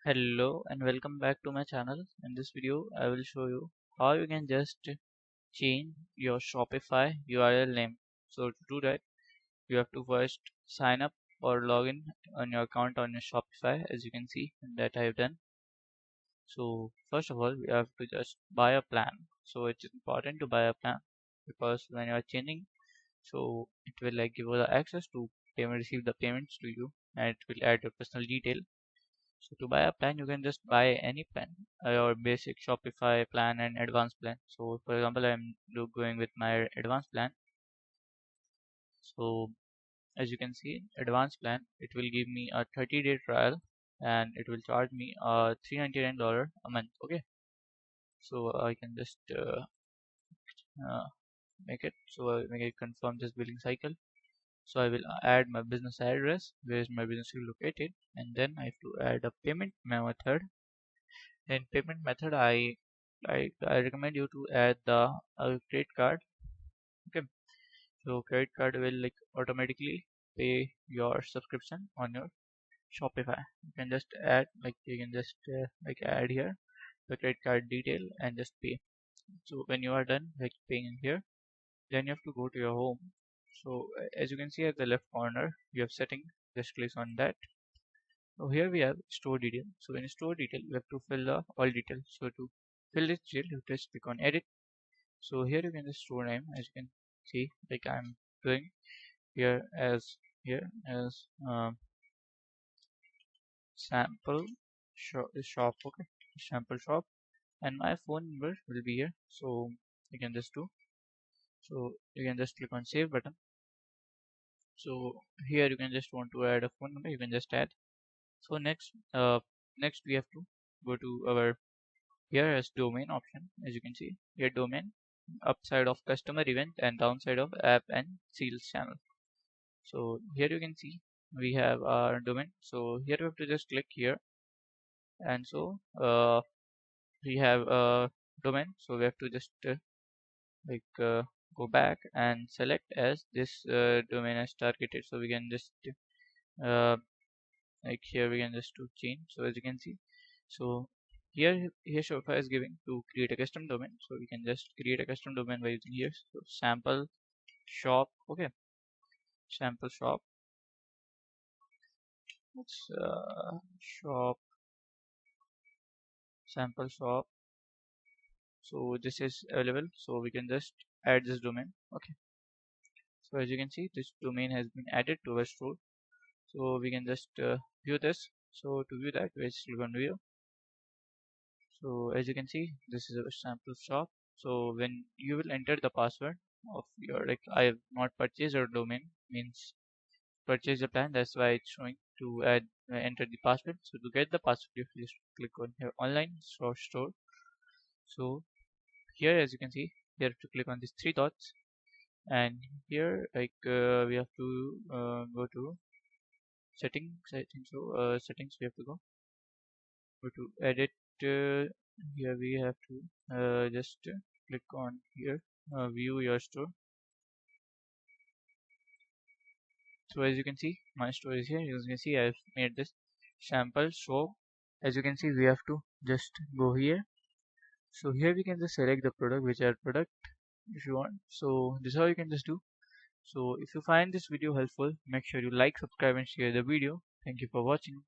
Hello and welcome back to my channel. In this video, I will show you how you can just change your Shopify URL name. So to do that, you have to first sign up or log in on your account on your Shopify, as you can see that I have done. So first of all, we have to just buy a plan. So it's important to buy a plan because when you are changing, so it will like give you the access to payment, receive the payments to you, and it will add your personal detail. So to buy a plan, you can just buy any plan, your basic Shopify plan and advanced plan. So for example, going with my advanced plan. So as you can see, advanced plan, it will give me a 30-day trial and it will charge me $399 a month. Okay, so I can just uh, make it. So I make it confirm this billing cycle. So I will add my business address, where is my business is located, and then I have to add a payment method. In payment method, I recommend you to add the credit card. Okay, so credit card will like automatically pay your subscription on your Shopify. You can just add like you can just like add here the credit card detail and just pay. So when you are done like paying in here, then you have to go to your home. So as you can see at the left corner, you have setting. Just click on that. So here we have store detail. So in store detail, you have to fill the all details. So to fill this detail, you just click on edit. So here you can just store name, as you can see, like I'm doing here as sample shop. Okay, sample shop, and my phone number will be here. So you can just do. So you can just click on save button. So here you can just want to add a phone number. You can just add. So next we have to go to our here is domain option. As you can see here, domain upside of customer event and downside of app and sales channel. So here you can see we have our domain. So here you have to just click here, and so we have a domain. So we have to just like go back and select as this domain is targeted. So we can just uh, like here we can just do change. So as you can see, so here Shopify is giving to create a custom domain. So we can just create a custom domain by using here. So sample shop. Okay, sample shop. It's shop sample shop. So this is available. So we can just add this domain. Okay. So as you can see, this domain has been added to our store. So we can just view this. So to view that, we just click on view. So as you can see, this is a sample shop. So when you will enter the password of your like I have not purchased your domain means purchase the plan. That's why it's showing to add enter the password. So to get the password, you just click on here online store. So here as you can see, you have to click on these three dots, and here like we have to go to settings. So settings we have to go to edit. Here we have to just click on here view your store. So as you can see, my store is here. As you can see, I've made this sample. So as you can see, we have to just go here. So here we can just select the product, which are product if you want. So this is how you can just do. So if you find this video helpful, make sure you like, subscribe and share the video. Thank you for watching.